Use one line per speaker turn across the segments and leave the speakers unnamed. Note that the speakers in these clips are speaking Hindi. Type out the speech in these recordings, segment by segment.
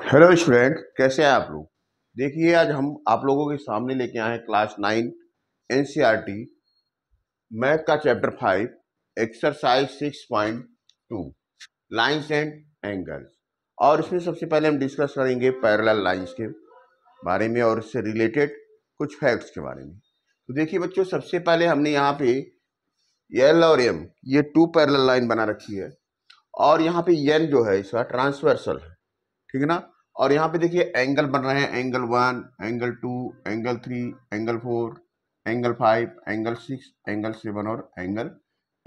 हेलो स्टूडेंट, कैसे हैं आप लोग। देखिए, आज हम आप लोगों के सामने लेके आए हैं क्लास 9 एनसीईआरटी मैथ का chapter 5 exercise 6.2 lines and angles. और इसमें सबसे पहले हम डिस्कस करेंगे पैरेलल लाइंस के बारे में और इससे रिलेटेड कुछ फैक्ट्स के बारे में। तो देखिए बच्चों, सबसे पहले हमने यहाँ पे एल और एम ये टू पैरेलल लाइन बना रखी है और यहाँ पे एन जो है इसका ट्रांसवर्सल है, ठीक है ना। और यहाँ पे देखिए एंगल बन रहे हैं, angle 1, angle 2, angle 3, angle 4, angle 5, angle 6, angle 7 और एंगल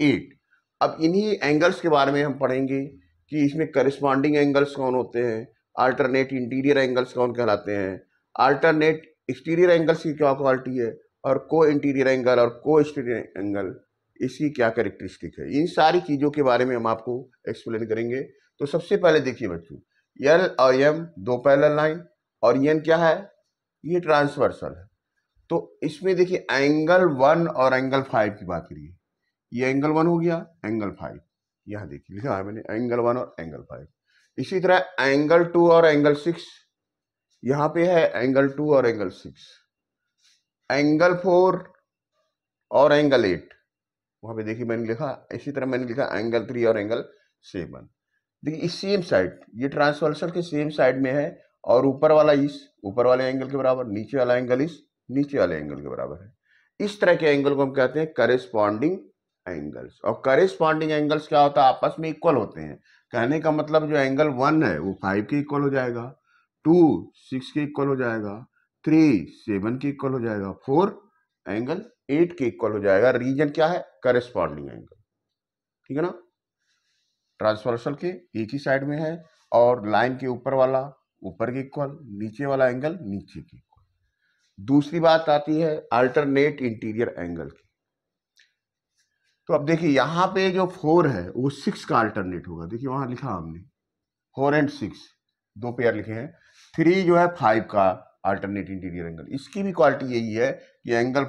8। अब इन्हीं एंगल्स के बारे में हम पढ़ेंगे कि इसमें करस्पॉन्डिंग एंगल्स कौन होते हैं, अल्टरनेट इंटीरियर एंगल्स कौन कहलाते हैं, अल्टरनेट एक्सटीरियर एंगल्स की क्या क्वालिटी है, और को इंटीरियर एंगल और को एक्सटीरियर एंगल इसकी क्या कैरेक्टरिस्टिक है। इन सारी चीज़ों के बारे में हम आपको एक्सप्लेन करेंगे। तो सबसे पहले देखिए बच्चों, एल और एम दो पैरेलल लाइन और एन क्या है, ये ट्रांसवर्सल है। तो इसमें देखिए एंगल 1 और एंगल 5 की बात करिए, ये एंगल 1 हो गया, एंगल 5 यहाँ देखिए लिखा है मैंने, एंगल 1 और एंगल 5। इसी तरह एंगल 2 और एंगल 6, यहाँ पे है एंगल 2 और एंगल 6, एंगल 4 और एंगल 8 वहां पे देखिए मैंने लिखा। इसी तरह मैंने लिखा एंगल 3 और एंगल 7। देखिए इस सेम साइड, ये ट्रांसवर्सल के सेम साइड में है और ऊपर वाला इस ऊपर वाले एंगल के बराबर, नीचे वाला एंगल इस नीचे वाले एंगल के बराबर है। इस तरह के एंगल को हम कहते हैं करेस्पॉन्डिंग एंगल्स। और करेस्पॉन्डिंग एंगल्स क्या होता है, आपस में इक्वल होते हैं। कहने का मतलब जो एंगल 1 है वो 5 के इक्वल हो जाएगा, 2 6 के इक्वल हो जाएगा, 3 7 के इक्वल हो जाएगा, 4 एंगल 8 के इक्वल हो जाएगा। रीजन क्या है, करेस्पॉन्डिंग एंगल, ठीक है ना। ट्रांसवर्सल के एक ही साइड में है और लाइन के ऊपर वाला ऊपर के इक्वल, नीचे वाला एंगल नीचे के इक्वल। दूसरी बात आती है अल्टरनेट इंटीरियर एंगल की। तो अब देखिए यहाँ पे जो 4 है वो 6 का अल्टरनेट होगा। देखिए वहां लिखा हमने 4 एंड 6 दो पेयर लिखे हैं। 3 जो है 5 का अल्टरनेट इंटीरियर एंगल। इसकी भी क्वालिटी यही है कि एंगल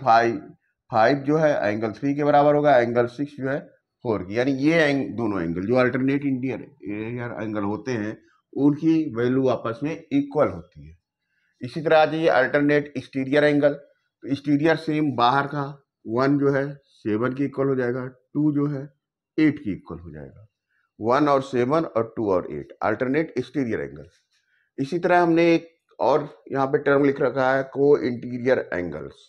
5 जो है एंगल 3 के बराबर होगा, एंगल 6 जो है 4 की। यानी ये दोनों एंगल जो अल्टरनेट इंटीरियर एंगल होते हैं उनकी वैल्यू आपस में इक्वल होती है। इसी तरह आ जाइए अल्टरनेट एक्सटीरियर एंगल। तो एक्सटीरियर सेम बाहर का, 1 जो है 7 के इक्वल हो जाएगा, 2 जो है 8 के इक्वल हो जाएगा। 1 और 7 और 2 और 8 अल्टरनेट एक्सटीरियर एंगल। इसी तरह हमने एक और यहाँ पे टर्म लिख रखा है को इंटीरियर एंगल्स,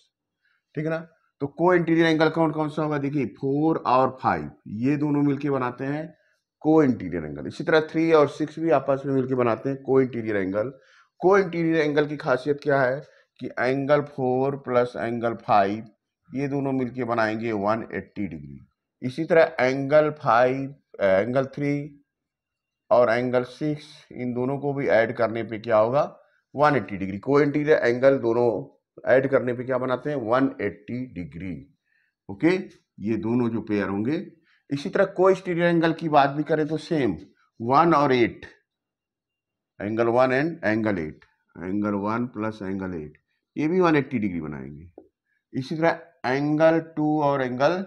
ठीक है ना। तो को इंटीरियर एंगल कौन कौन सा होगा, देखिए 4 और 5 ये दोनों मिलके बनाते हैं को इंटीरियर एंगल। इसी तरह 3 और 6 भी आपस में मिलके बनाते हैं को इंटीरियर एंगल। को इंटीरियर एंगल की खासियत क्या है कि एंगल 4 प्लस एंगल 5 ये दोनों मिलके बनाएंगे 180 डिग्री। इसी तरह एंगल 3 और एंगल 6 इन दोनों को भी ऐड करने पे क्या होगा, 180 डिग्री। को इंटीरियर एंगल दोनों ऐड करने पे क्या बनाते हैं, 180 डिग्री। ओके, ये दोनों जो पेयर होंगे। इसी तरह को एक्सटीरियर एंगल की बात भी करें तो सेम 1 और 8, angle 1 and angle 8, angle 1 plus angle 8 ये भी 180 डिग्री बनाएंगे। इसी तरह एंगल 2 और एंगल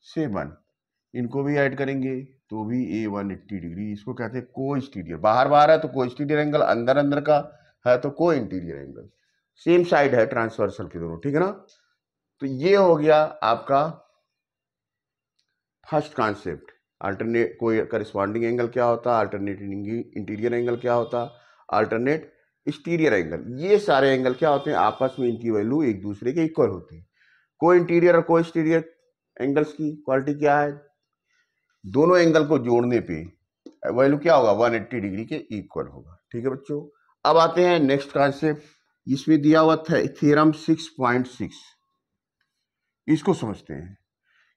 7 इनको भी ऐड करेंगे तो भी ये 180 डिग्री। इसको कहते हैं को एक्सटीरियर। बाहर बाहर है तो को एक्सटीरियर एंगल, अंदर अंदर का है तो को इंटीरियर एंगल। सेम साइड है ट्रांसवर्सल के दोनों, ठीक है ना। तो ये हो गया आपका फर्स्ट कॉन्सेप्ट, अल्टरनेट कोई करस्पॉन्डिंग एंगल क्या होता, अल्टरनेट इंटीरियर एंगल क्या होता, अल्टरनेट एक्सटीरियर एंगल। ये सारे एंगल क्या होते हैं, आपस में इनकी वैल्यू एक दूसरे के इक्वल होती है। को इंटीरियर और को एक्सटीरियर एंगल्स की क्वालिटी क्या है, दोनों एंगल को जोड़ने पे वैल्यू क्या होगा, 180 डिग्री के इक्वल होगा, ठीक है बच्चों। अब आते हैं नेक्स्ट कॉन्सेप्ट, इसमें दिया हुआ था थ्योरम 6.6। इसको समझते हैं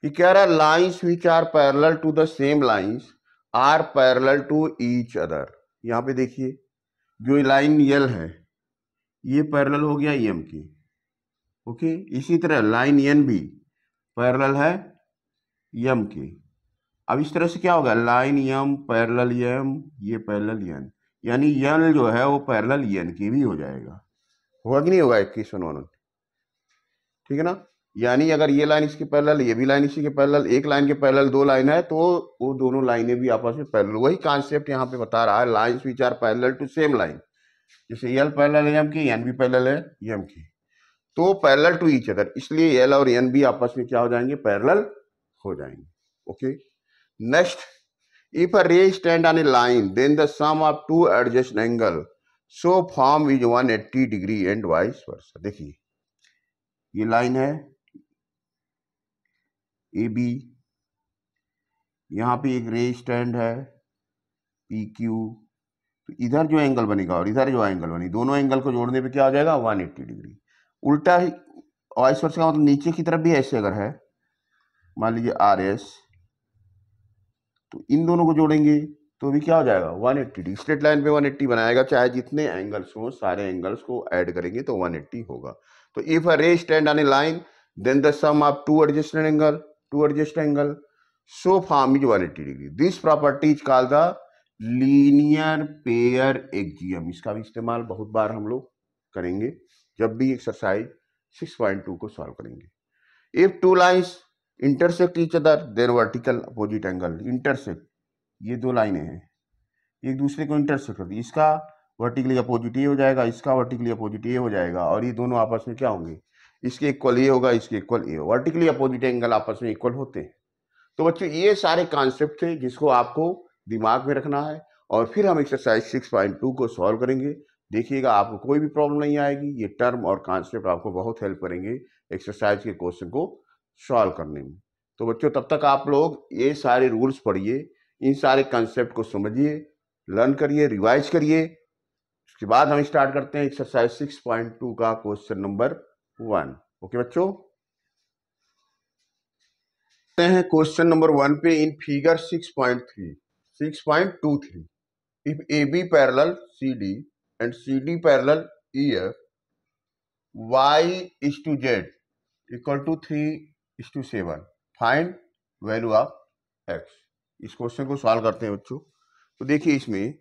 कि कह रहा है lines which are parallel to the same lines are parallel to each other. यहाँ पे देखिए जो लाइन यल है ये पैरेलल हो गया एम की, ओके। इसी तरह लाइन एन भी पैरेलल है एम की। अब इस तरह से क्या होगा, लाइन एम पैरेलल एम, ये पैरेलल एन, यानी एन जो है वो पैरेलल एन की भी हो जाएगा। होगा कि नहीं होगा, 21 ठीक है ना। यानी अगर ये लाइन इसके पैरेलल, ये भी लाइन इसी के पैरेलल, एक लाइन के पैरेलल दो लाइन है तो वो दोनों लाइनें भी आपस में पैरेलल। वही कॉन्सेप्ट यहाँ पे बता रहा है, lines which are parallel to same line. जैसे एल पैरेलल है एम की, एन भी पैरेलल है एम की, तो पैरेलल टू ईच अदर, इसलिए एल और एन भी आपस में क्या हो जाएंगे, पैरेलल हो जाएंगे। Okay, next, if a ray stand on a line then the sum of two adjacent angle so form is 180 degree and vice versa. देखिए ये लाइन है ए बी, यहाँ पे एक रे स्टैंड है पी क्यू, तो इधर जो एंगल बनेगा और इधर जो एंगल बनेगी, दोनों एंगल को जोड़ने पे क्या हो जाएगा, 180 डिग्री। उल्टा ही वाइस वर्सा का मतलब नीचे की तरफ भी ऐसे अगर है, मान लीजिए आर एस, तो इन दोनों को जोड़ेंगे तो भी क्या हो जाएगा, 180 डिग्री। स्ट्रेट लाइन पे 180 बनाएगा, चाहे जितने एंगल्स हो सारे एंगल्स को ऐड करेंगे तो 180 होगा। तो if a ray stand on a line then the sum of two adjacent angle so form is 180 degree. This property is called the linear pair axiom. इसका भी इस्तेमाल बहुत बार हम लोग करेंगे जब भी एक्सरसाइज 6.2 को सॉल्व करेंगे। If two lines intersect each other than vertical opposite angle. Intersect, ये दो लाइनें हैं एक दूसरे को इंटरसेक्ट करती है, इसका वर्टिकली अपोजिट ये हो जाएगा, इसका वर्टिकली अपोजिट ये हो जाएगा, और ये दोनों आपस में क्या होंगे, इसके इक्वल ये होगा, इसके इक्वल ये होगा। वर्टिकली अपोजिट एंगल आपस में इक्वल होते हैं। तो बच्चों ये सारे कॉन्सेप्ट थे जिसको आपको दिमाग में रखना है, और फिर हम एक्सरसाइज 6.2 को सॉल्व करेंगे। देखिएगा आपको कोई भी प्रॉब्लम नहीं आएगी, ये टर्म और कॉन्सेप्ट आपको बहुत हेल्प करेंगे एक्सरसाइज के क्वेश्चन को सॉल्व करने में। तो बच्चों तब तक आप लोग ये सारे रूल्स पढ़िए, इन सारे कॉन्सेप्ट को समझिए, लर्न करिए, रिवाइज करिए। उसके बाद हम स्टार्ट करते हैं एक्सरसाइज 6.2 का क्वेश्चन नंबर 1। ओके बच्चों, हैं क्वेश्चन नंबर 1 पे in figure 6.23 if A B parallel C D and C D parallel E F y is to z equal to 3:7 find value of x। इस क्वेश्चन को सॉल्व करते हैं बच्चों। तो देखिए इसमें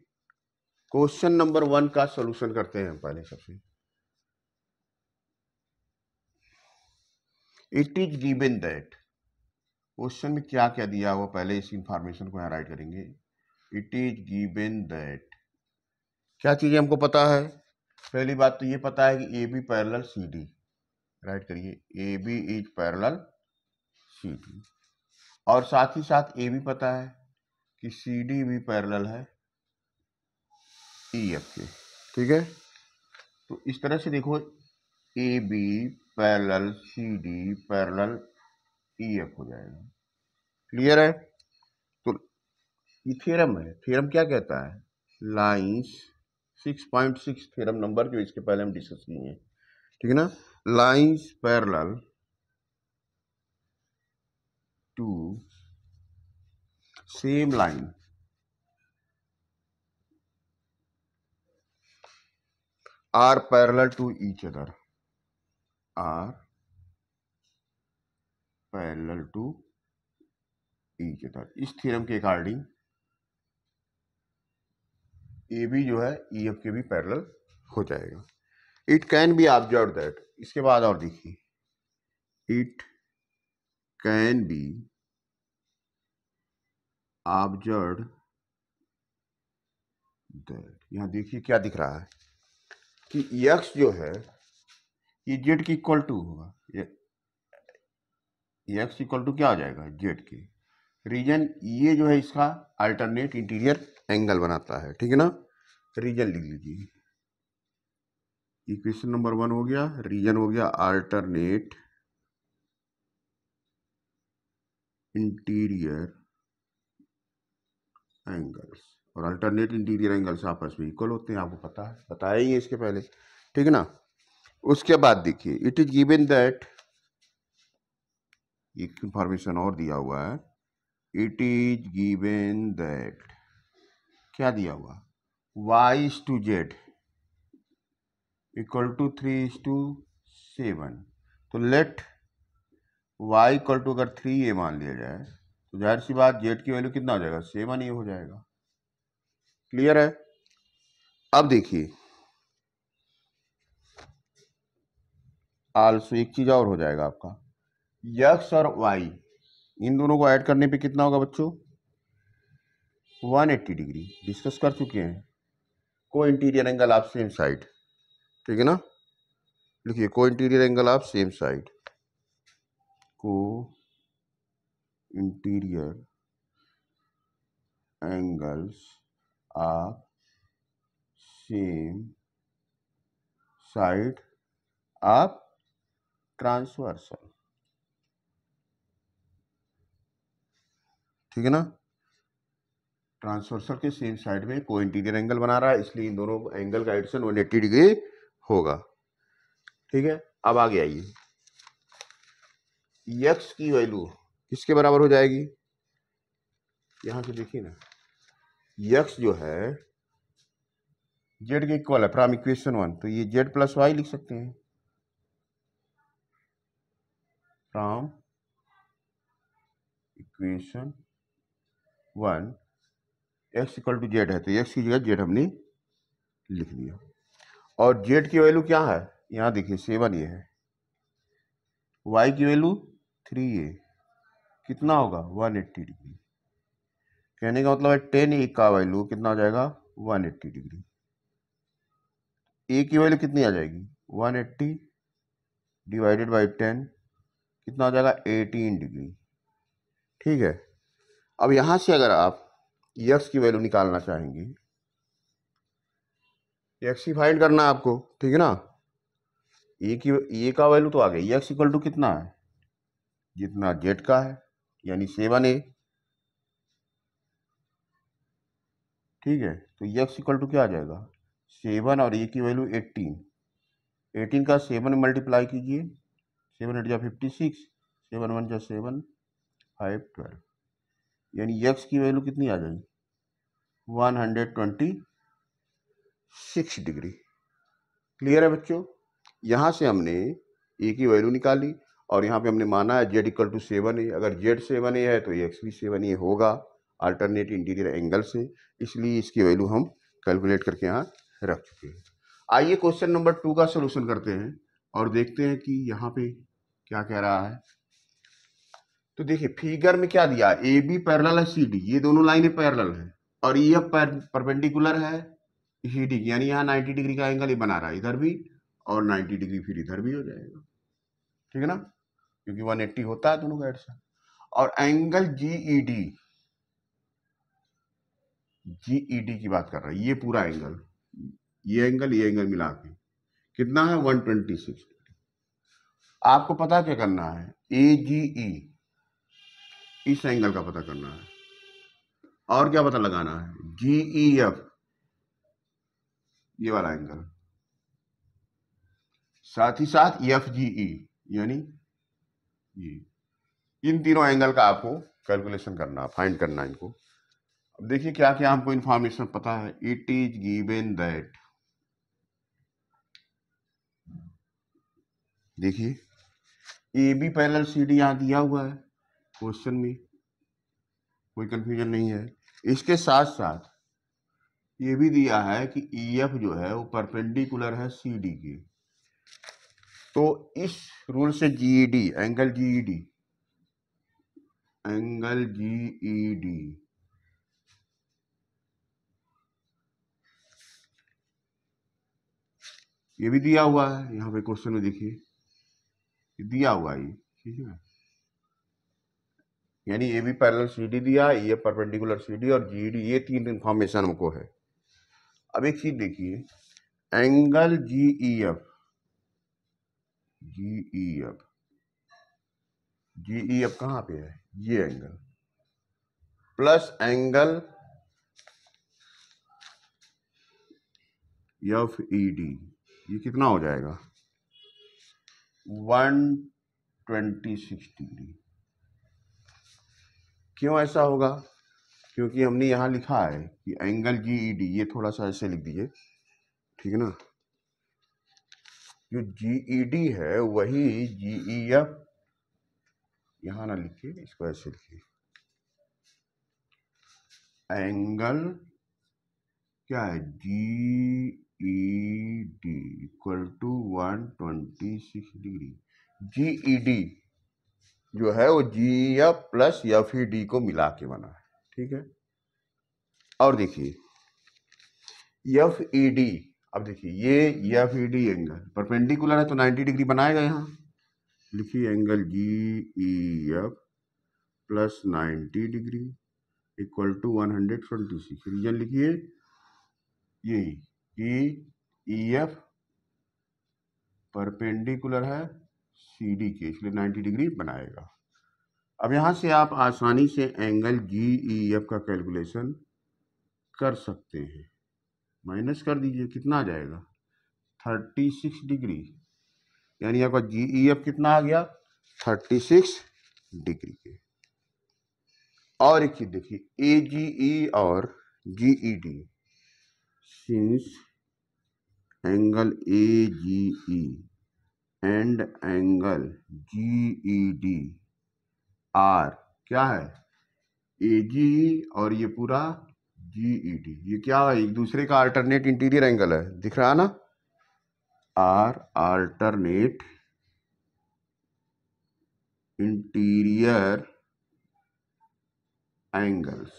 क्वेश्चन नंबर 1 का सॉल्यूशन करते हैं पहले। सबसे it is given that, question में क्या क्या दिया हुआ पहले इस इंफॉर्मेशन को यहाँ राइट करेंगे। इट इज गिवन दैट, क्या चीजें हमको पता है, पहली बात तो ये पता है कि A B parallel C D, write करिए A B is parallel C D, और साथ ही साथ ये भी पता है कि सी डी भी पैरेलल है ई एफ के। ठीक है, तो इस तरह से देखो A B parallel C D parallel E F हो जाएगा। क्लियर है? तो ये थ्योरम है। थ्योरम क्या कहता है, लाइंस 6.6 थ्योरम नंबर जो इसके पहले हम डिस्कस किए हैं, ठीक है ना। Lines parallel to same line are parallel to each other, are parallel to each other. इस थ्योरम के अकॉर्डिंग ए बी जो है ई एफ के भी पैरेलल हो जाएगा। It can be observe that, इसके बाद और देखिए, it can be observe that, यहां देखिए क्या दिख रहा है कि यक्स जो है ये जेड की इक्वल टू होगा, यक्स इक्वल टू क्या हो जाएगा, जेड के। रीजन ये जो है इसका अल्टरनेट इंटीरियर एंगल बनाता है, ठीक है ना। रीजन लिख लीजिए, इक्वेशन नंबर 1 हो गया, रीजन हो गया अल्टरनेट इंटीरियर एंगल्स, और अल्टरनेट इंटीरियर एंगल्स आपस में इक्वल होते हैं, आपको पता है, बताया ही है इसके पहले, ठीक है ना। उसके बाद देखिए, इट इज गिवन दैट, एक इंफॉर्मेशन और दिया हुआ है, इट इज गिवन दैट, क्या दिया हुआ, y is to z equal to 3:7। तो लेट y इक्वल टू अगर 3 a मान लिया जाए तो जाहिर सी बात z की वैल्यू कितना हो जाएगा, 7 a हो जाएगा। क्लियर है? अब देखिए आल्सो एक चीज और हो जाएगा आपका, यक्स और वाई इन दोनों को ऐड करने पे कितना होगा बच्चों? 180 डिग्री। डिस्कस कर चुके हैं। Co-interior angle of same side, ठीक है ना? लिखिए co-interior angle of same side, co-interior angles of same side of transversal, ठीक है ना? ट्रांसवर्सल के सेम साइड में को इंटीरियर एंगल बना रहा है, इसलिए इन दोनों एंगल का एडिशन 180 डिग्री होगा, ठीक है? अब आगे आइए, यक्स की वैल्यू किसके बराबर हो जाएगी? यहां से देखिए ना, यक्स जो है जेड के इक्वल है फ्रॉम इक्वेशन 1, तो ये जेड प्लस वाई लिख सकते हैं from equation 1। X equal to z है, तो एक्स की जगह जेड हमने लिख दिया। और जेड की वैल्यू क्या है? यहाँ देखिए 7 ये है, वाई की वैल्यू 3a, कितना होगा? 180 डिग्री। कहने का मतलब है 10a का वैल्यू कितना हो जाएगा? 180 डिग्री। ए की वैल्यू कितनी आ जाएगी? 180 डिवाइडेड बाई 10, कितना हो जाएगा? 18 डिग्री, ठीक है? अब यहां से अगर आप यक्स की वैल्यू निकालना चाहेंगे, एक्स की फाइंड करना है आपको, ठीक है ना? ए का वैल्यू तो आ गई, एक्स इक्वल टू कितना है? जितना जेड का है, यानी 7a, ठीक है? तो एक्स इक्वल टू क्या आ जाएगा? 7 और ए की वैल्यू 18, 18 का 7 में मल्टीप्लाई कीजिए, 7 8 जा 56, 7 1 जा 7, 5 12, यानी एक्स की वैल्यू कितनी आ जाएगी? 126 डिग्री। क्लियर है बच्चों? यहां से हमने ए की वैल्यू निकाली और यहाँ पे हमने माना है जेड इक्वल टू 7a। अगर जेड 7a है तो एक्स भी 7a होगा अल्टरनेट इंटीरियर एंगल से, इसलिए इसकी वैल्यू हम कैलकुलेट करके यहाँ रख चुके हैं। आइए क्वेश्चन नंबर 2 का सोल्यूशन करते हैं और देखते हैं कि यहाँ पे क्या कह रहा है। तो देखिए फिगर में क्या दिया, ए बी पैरेलल है सी डी, ये दोनों लाइनें पैरेलल है, और ये परपेंडिकुलर है सी डी, यानी यहाँ 90 डिग्री का एंगल ये बना रहा है इधर भी, और 90 डिग्री फिर इधर भी हो जाएगा, ठीक है ना? क्योंकि 180 होता है दोनों का एडिशन। और एंगल जीईडी, जीईडी की बात कर रहा है, ये पूरा एंगल, ये एंगल मिला के कितना है? 126। आपको पता क्या करना है? ए जी ई, इस एंगल का पता करना है। और क्या पता लगाना है? जीई एफ, ये वाला एंगल, साथ ही साथ एफ जी ई, यानी ये, इन तीनों एंगल का आपको कैलकुलेशन करना, फाइंड करना इनको। अब देखिए क्या क्या हमको इंफॉर्मेशन पता है। इट इज गिवन दैट, देखिए A B parallel C D यहाँ दिया हुआ है क्वेश्चन में, कोई कंफ्यूजन नहीं है। इसके साथ साथ ये भी दिया है कि ई एफ जो है वो परपेंडिकुलर है सी डी के, तो इस रूल से GED, angle GED, angle GED ये भी दिया हुआ है यहाँ पे क्वेश्चन में, देखिए दिया हुआ है ये, ठीक है? यानी A B parallel C D दिया, ये परपेंडिकुलर सी डी और जीईडी, ये तीन इंफॉर्मेशन हमको है। अब एक चीज देखिए, एंगल जीईएफ, जीईएफ, जीईएफ कहाँ पे है? ये angle plus angle F E D, ये कितना हो जाएगा? 126 डिग्री। क्यों ऐसा होगा? क्योंकि हमने यहां लिखा है कि एंगल जीईडी, ये थोड़ा सा ऐसे लिख दीजिए, ठीक है ना? जो जीईडी है वही जीईएफ, यहां ना लिखिए, इसको ऐसे लिखिए, एंगल क्या है? GED equal to 126 degree. GED जो है वो G F plus F E D को मिला के बना है, ठीक है। और देखिए एफ ई डी, अब देखिए ये F E D angle perpendicular है तो 90 डिग्री बनाएगा यहाँ, लिखिए angle G E F plus 90 degree equal to 126। Reason लिखिए यही कि ई एफ परपेंडिकुलर है सी डी के, इसलिए 90 डिग्री बनाएगा। अब यहाँ से आप आसानी से एंगल जी ई एफ का कैलकुलेशन कर सकते हैं। माइनस कर दीजिए, कितना आ जाएगा 36 डिग्री, यानी आपका जी ई एफ कितना आ गया 36 डिग्री के। और एक चीज देखिए ए जी ई और G E D, since angle A G E and angle G E D are क्या है ए जी ई और ये पूरा जी ई डी, ये क्या है एक दूसरे का अल्टरनेट इंटीरियर एंगल है, दिख रहा है ना, आर अल्टरनेट इंटीरियर एंगल्स।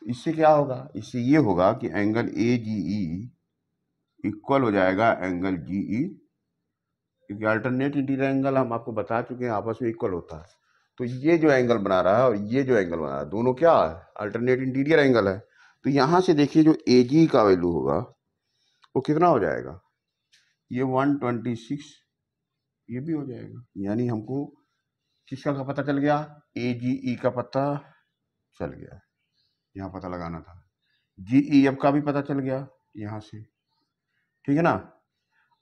इससे क्या होगा, इससे ये होगा कि angle A G E equal हो जाएगा एंगल जी ई, क्योंकि अल्टरनेट इंटीरियर एंगल हम आपको बता चुके हैं आपस में इक्वल होता है। तो ये जो एंगल बना रहा है और ये जो एंगल बना रहा है दोनों क्या है अल्टरनेट इंटीरियर एंगल है। तो यहाँ से देखिए जो ए जी का वैल्यू होगा वो कितना हो जाएगा, ये 126 ये भी हो जाएगा, यानी हमको किसका का पता चल गया ए जी ई का पता चल गया, यहाँ पता लगाना था, जी ई एफ का भी पता चल गया यहाँ से, ठीक है ना।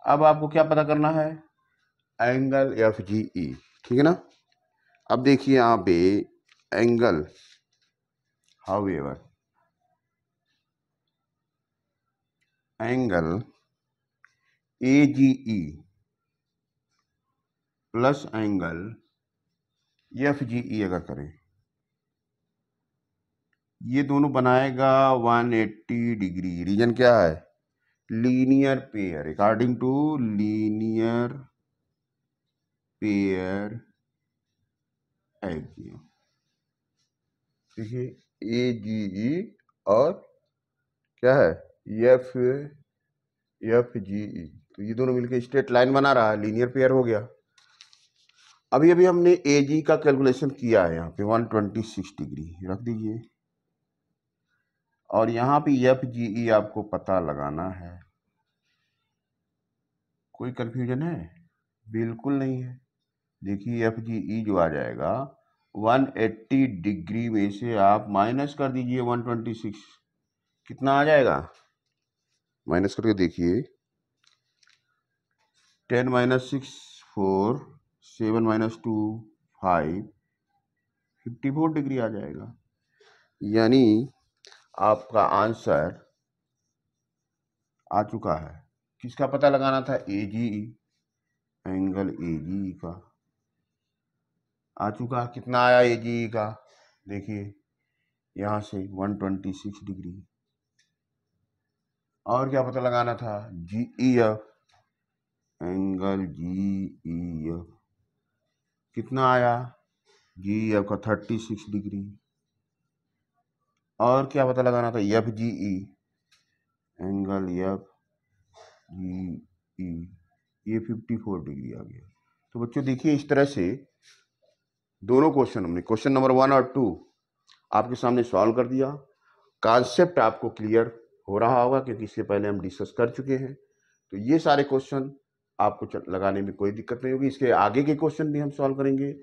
अब आपको क्या पता करना है एंगल एफ जी ई, ठीक है ना। अब देखिए यहाँ पे angle however angle A G E plus angle F G E अगर करें, ये दोनों बनाएगा 180 डिग्री। रीजन क्या है linear pair, according to linear pair axiom. देखिए ए जी ई और क्या है एफ जी ई, तो ये दोनों मिलकर स्ट्रेट लाइन बना रहा है, लीनियर पेयर हो गया। अभी अभी हमने ए जी का कैलकुलेशन किया है यहाँ पे 126 डिग्री रख दीजिए, और यहाँ पे एफ जी ई आपको पता लगाना है। कोई कंफ्यूजन है, बिल्कुल नहीं है। देखिए एफ जी ई जो आ जाएगा 180 डिग्री में से आप माइनस कर दीजिए 126, कितना आ जाएगा माइनस करके देखिए 10 - 6 4 7 - 2 5 54 डिग्री आ जाएगा। यानी आपका आंसर आ चुका है। किसका पता लगाना था ए G E, angle A G ई का आ चुका। कितना आया ए जी ई का, देखिए यहाँ से 126 डिग्री। और क्या पता लगाना था G E F, angle G E F कितना आया जी ई एफ का 36 डिग्री। और क्या पता लगाना था एफ जी ई, एंगल एफ जी ई, ये 54 डिग्री आ गया। तो बच्चों देखिए इस तरह से दोनों क्वेश्चन हमने क्वेश्चन नंबर 1 और 2 आपके सामने सॉल्व कर दिया। कॉन्सेप्ट आपको क्लियर हो रहा होगा क्योंकि इससे पहले हम डिस्कस कर चुके हैं। तो ये सारे क्वेश्चन आपको लगाने में कोई दिक्कत नहीं होगी। इसके आगे के क्वेश्चन भी हम सॉल्व करेंगे,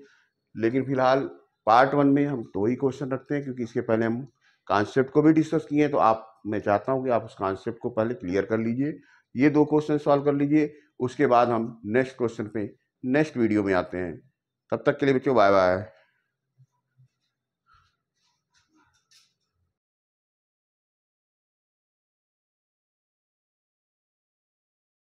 लेकिन फिलहाल पार्ट 1 में हम 2 ही क्वेश्चन रखते हैं क्योंकि इसके पहले हम कॉन्सेप्ट को भी डिस्कस किए हैं। तो मैं चाहता हूं कि आप उस कॉन्सेप्ट को पहले क्लियर कर लीजिए, ये 2 क्वेश्चन सॉल्व कर लीजिए, उसके बाद हम नेक्स्ट क्वेश्चन पे नेक्स्ट वीडियो में आते हैं। तब तक के लिए बच्चों बाय बाय।